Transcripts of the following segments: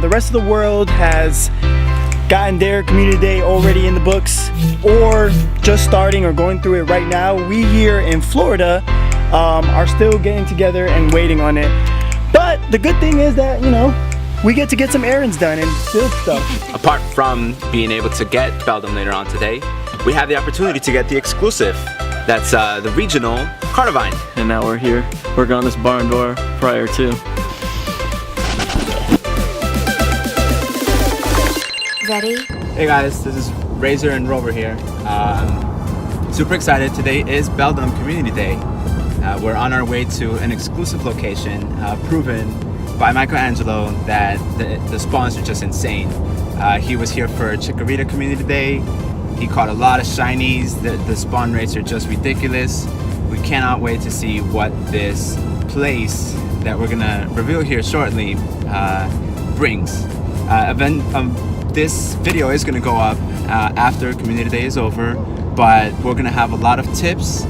the rest of the world has gotten their community day already in the books, or just starting or going through it right now, we here in Florida are still getting together and waiting on it. But the good thing is that, you know, we get to get some errands done and build stuff. Apart from being able to get BELDUM later on today, we have the opportunity to get the exclusive. That's the regional Carnivine. And now we're here, working on this barn door prior to. Ready? Hey guys, this is Razor and Rover here. Super excited. Today is BELDUM Community Day. We're on our way to an exclusive location proven by Michelangelo that the spawns are just insane. He was here for Chikorita Community Day. He caught a lot of shinies. The spawn rates are just ridiculous. We cannot wait to see what this place that we're gonna reveal here shortly brings. This video is gonna go up after Community Day is over, but we're gonna have a lot of tips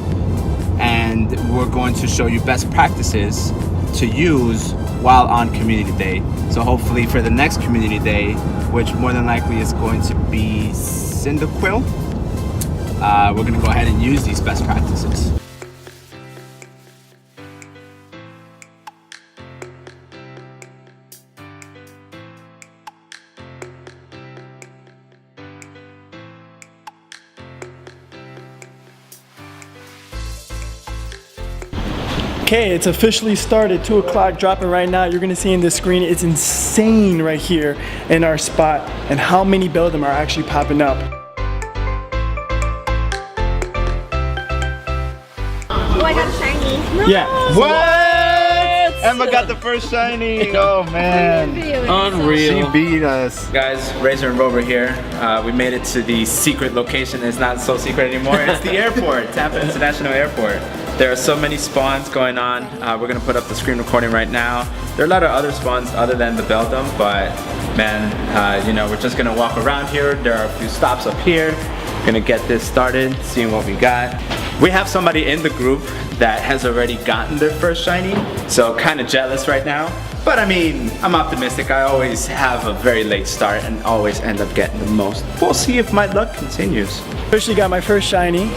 and we're going to show you best practices to use while on Community Day. So hopefully for the next Community Day, which more than likely is going to be Cyndaquil, we're gonna go ahead and use these best practices. Okay, it's officially started, 2 o'clock dropping right now. You're gonna see in the screen, it's insane right here in our spot and how many BELDUM are actually popping up. Oh, I got a shiny. No. Yeah. What? Emma got the first shiny. Oh man. Unreal. She beat us. Guys, Razor and Rover here. We made it to the secret location. It's not so secret anymore. It's the airport, Tampa International Airport. There are so many spawns going on. We're gonna put up the screen recording right now. There are a lot of other spawns other than the BELDUM, but man, you know, we're just gonna walk around here. There are a few stops up here. Gonna get this started, seeing what we got. We have somebody in the group that has already gotten their first shiny, so kind of jealous right now. But I mean, I'm optimistic. I always have a very late start and always end up getting the most. We'll see if my luck continues. Officially got my first shiny,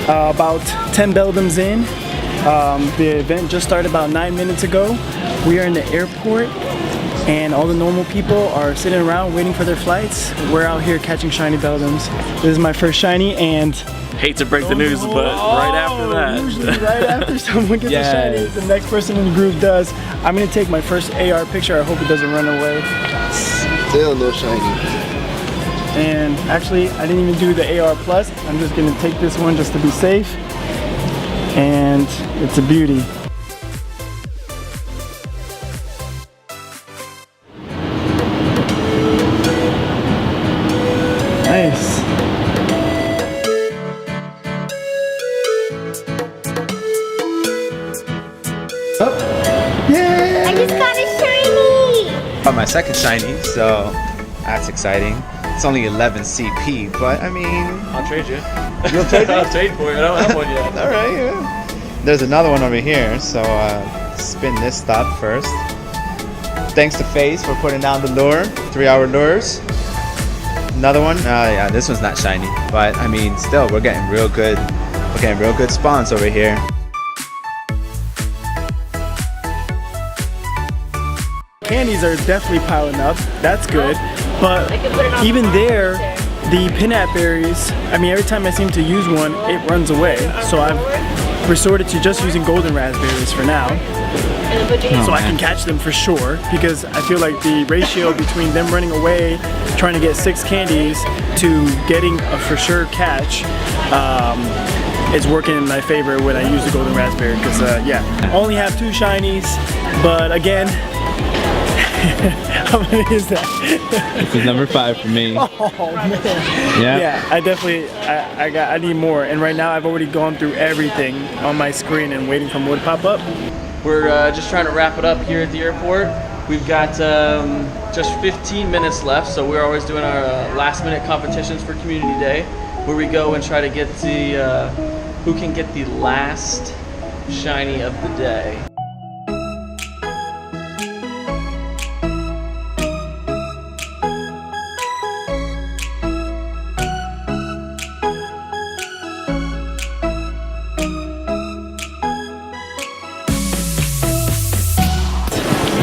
about 10 BELDUMs in. The event just started about 9 minutes ago. We are in the airport and all the normal people are sitting around waiting for their flights. We're out here catching shiny BELDUMs. This is my first shiny, and Hate to break the news, but right after that. Usually right after someone gets a shiny, the next person in the group does. I'm gonna take my first AR picture. I hope it doesn't run away. Still no shiny. And actually, I didn't even do the AR plus. I'm just gonna take this one just to be safe. And it's a beauty. Nice. Oh, yay! I just got a shiny! Got my second shiny, so that's exciting. It's only 11 CP, but I mean, I'll trade you. you'll trade me? I'll trade for you. I don't have one yet. All right. Yeah. There's another one over here, so spin this stop first. Thanks to FaZe for putting down the lure, 3-hour lures. Another one. Yeah, this one's not shiny, but I mean, still, we're getting real good. We're getting real good spawns over here. Candies are definitely piling up. That's good. But even there, the pin-app berries, I mean, every time I seem to use one, it runs away. So I've resorted to just using golden raspberries for now. So I can catch them for sure, because I feel like the ratio between them running away, trying to get 6 candies, to getting a for sure catch is working in my favor when I use the golden raspberry. Because yeah, I only have 2 shinies, but again, how many is that? This is number 5 for me. Oh man. Yeah, I definitely, I need more. And right now I've already gone through everything on my screen and waiting for more to pop up. We're just trying to wrap it up here at the airport. We've got just 15 minutes left, so we're always doing our last minute competitions for Community Day, where we go and try to get the, who can get the last shiny of the day.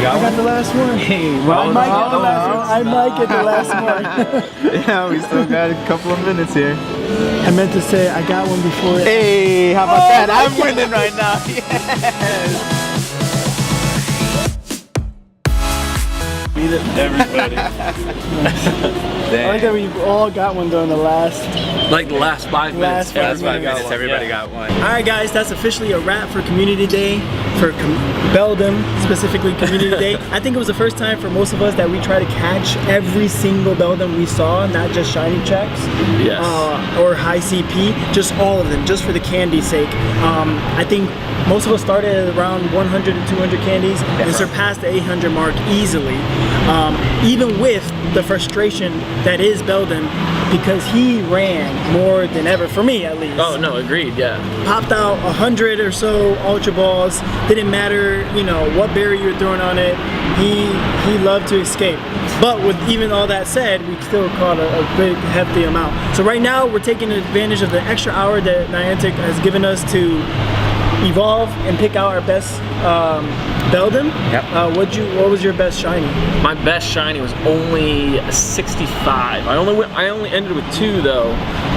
I got the last one. Hey, I might get the last one. I might get the last one. Yeah, we still got a couple of minutes here. I meant to say I got one before. Hey, how about that? I'm winning right now. Yes. Everybody. I like that we all got one during the last. Like the last 5 minutes. Last 5 minutes, everybody got one. Alright guys, that's officially a wrap for Community Day, for Beldum, specifically Community Day. I think it was the first time for most of us that we try to catch every single Beldum we saw, not just shiny checks Yes. or high CP, just all of them, just for the candy's sake. I think most of us started at around 100 to 200 candies and surpassed the 800 mark easily. Even with the frustration that is Beldum, because he ran more than ever, for me at least. Oh no, agreed, yeah. Popped out 100 or so Ultra Balls, didn't matter, you know, what berry you were throwing on it, he loved to escape. But with even all that said, we still caught a big hefty amount. So right now we're taking advantage of the extra hour that Niantic has given us to evolve and pick out our best Beldum. Yep. What was your best shiny? My best shiny was only 65. I only ended with 2 though,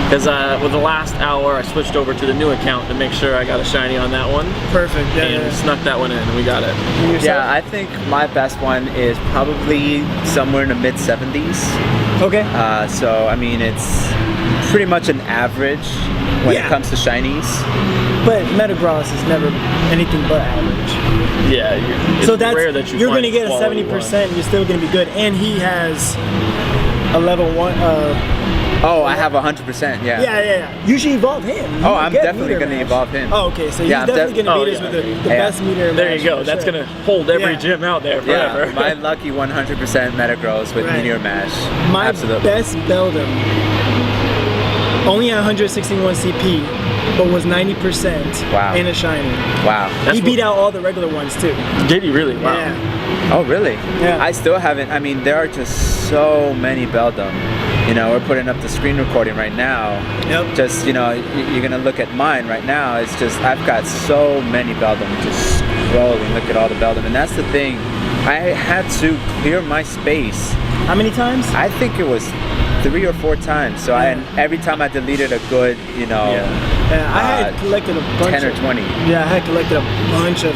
because with the last hour I switched over to the new account to make sure I got a shiny on that one. Perfect. Yeah, And snuck that one in, and we got it. Yeah, I think my best one is probably somewhere in the mid 70s. Okay. So I mean, it's pretty much an average when it comes to shinies. But Metagross is never anything but average. Yeah, it's So that's rare that you're find gonna get a quality 70%. one. You're still gonna be good, and he has a level 1. Oh, I have 100%. Yeah. Yeah. You should evolve him. Oh, I'm definitely gonna evolve him. Oh, okay. So he's Yeah, I'm definitely gonna beat us yeah. with the best meter. There match you go. for That's sure. gonna hold every Yeah. gym out there forever. Yeah, my lucky 100% Metagross with Right. Meteor Mash. My Absolutely. best Beldum, only 161 CP, but was 90% Wow. in a shiny. Wow. He beat out all the regular ones too. Did he really? Wow. Yeah. Oh, really? Yeah. I still haven't. I mean, there are just so many Beldum. You know, we're putting up the screen recording right now. Yep. Just, you know, you're gonna look at mine right now. It's just, I've got so many Beldum. Just scrolling, look at all the Beldum. And that's the thing. I had to clear my space. How many times? I think it was 3 or 4 times. So every time I deleted a good, you know, Yeah, I had collected a bunch 10 or of 20. Yeah, I had collected a bunch of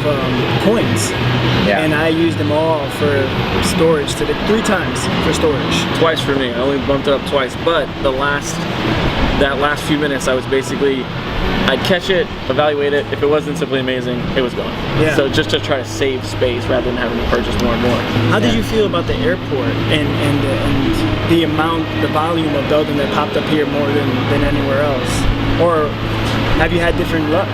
coins. Yeah. And I used them all for storage today. 3 times for storage. Twice for me. I only bumped it up twice, but that last few minutes, I was basically, I'd catch it, evaluate it. If it wasn't simply amazing, it was gone. Yeah. So just to try to save space rather than having to purchase more and more. How did you feel about the airport and the amount, the volume of Beldum that popped up here more than anywhere else? Or have you had different luck?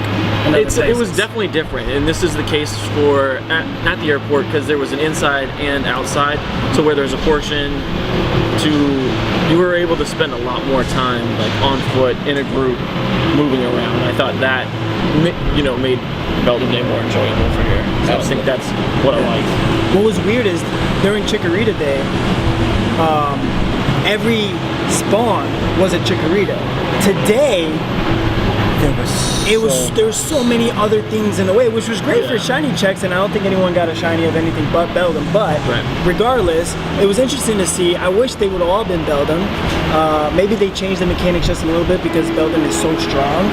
It was definitely different, and this is the case for at the airport, because there was an inside and outside. So where there's a portion you were able to spend a lot more time like on foot in a group, moving around. I thought that made Beldum Day more enjoyable for here. So I think that's what I liked. What was weird is during Chikorita Day, every spawn was a Chikorita. Today, there was so many other things in the way, which was great for shiny checks, and I don't think anyone got a shiny of anything but Beldum. But regardless, it was interesting to see. I wish they would have all been Beldum. Maybe they changed the mechanics just a little bit because Beldum is so strong.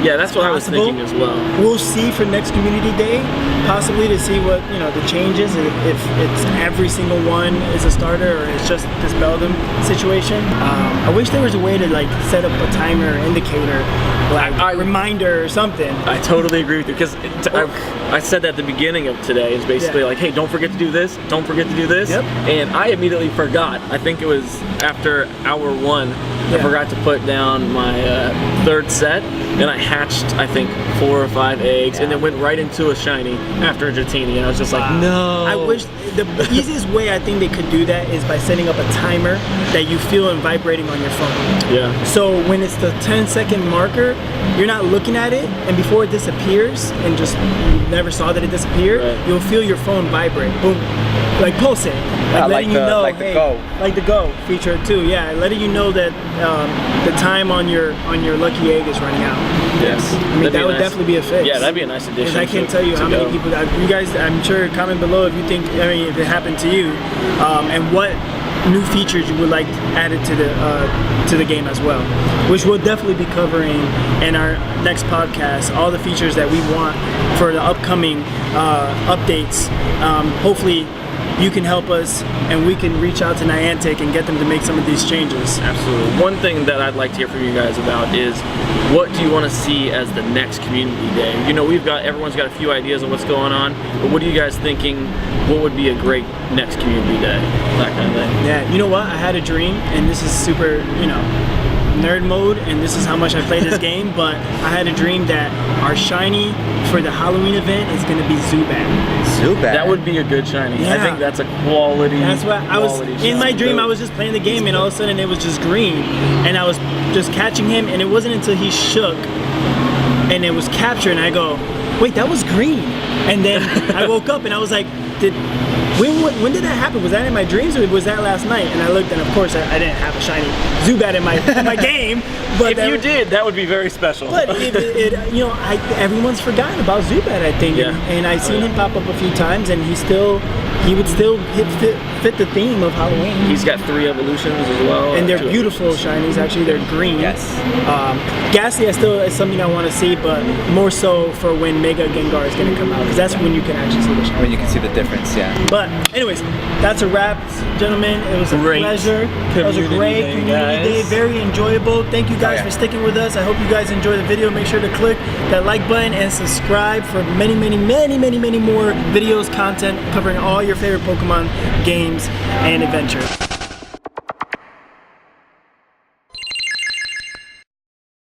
That's what I was thinking as well. We'll see for next Community Day, possibly to see what the changes. If it's every single one is a starter or it's just this Beldum situation. I wish there was a way to like set up a timer indicator, like reminder or something. I totally agree with you, because I said that at the beginning of today. It's basically like, hey, don't forget to do this. Don't forget to do this. Yep. And I immediately forgot. I think it was after hour 1. I forgot to put down my 3rd set, and I hatched, I think, 4 or 5 eggs, and then went right into a shiny after a Dratini, and I was just like, no. I wish the easiest way I think they could do that is by setting up a timer that you feel and vibrating on your phone. Yeah. So when it's the 10-second marker, you're not looking at it, and before it disappears, and just you never saw that it disappeared, you'll feel your phone vibrate, boom, like pulsing, like letting you know, like the hey, Go. like the Go feature too, yeah, letting you know that the time on your lucky egg is running out. Yes. I mean, that would definitely be a fix. Yeah, that'd be a nice addition. Because I can't tell you how many people, you guys, I'm sure, comment below if you think, I mean, if it happened to you, and what new features you would like added to the game as well, which we'll definitely be covering in our next podcast. All the features that we want for the upcoming updates. Hopefully you can help us and we can reach out to Niantic and get them to make some of these changes. Absolutely. One thing that I'd like to hear from you guys about is, what do you want to see as the next community day? You know, everyone's got a few ideas of what's going on, but what are you guys thinking? What would be a great next community day? That kind of thing. Yeah, you know what? I had a dream, and this is super, you know, nerd mode, and this is how much I play this game, but I had a dream that our shiny for the Halloween event is going to be Zubat. Zubat? That would be a good shiny. Yeah. I think that's a quality. That's what I was in my dream. I was just playing the game, and all of a sudden it was just green, and I was just catching him, and it wasn't until he shook and it was captured, and I go, wait, that was green. And then I woke up and I was like, when did that happen? Was that in my dreams or was that last night? And I looked, and of course I didn't have a shiny Zubat in my game. But if you did, that would be very special. But you know, everyone's forgotten about Zubat, I think. Yeah. And I've seen him pop up a few times, and he would still fit the theme of Halloween. He's got 3 evolutions as well. And they're beautiful shinies, actually. They're green. Yes. Ghastly is something I want to see, but more so for when Mega Gengar is going to come out, because that's when you can actually see the shiny. When you can see the difference, yeah. But anyways, that's a wrap, gentlemen. It was a pleasure. It was a great community day, very enjoyable. Thank you guys for sticking with us. I hope you guys enjoyed the video. Make sure to click that like button and subscribe for many more videos, content covering all your favorite Pokemon games and adventures.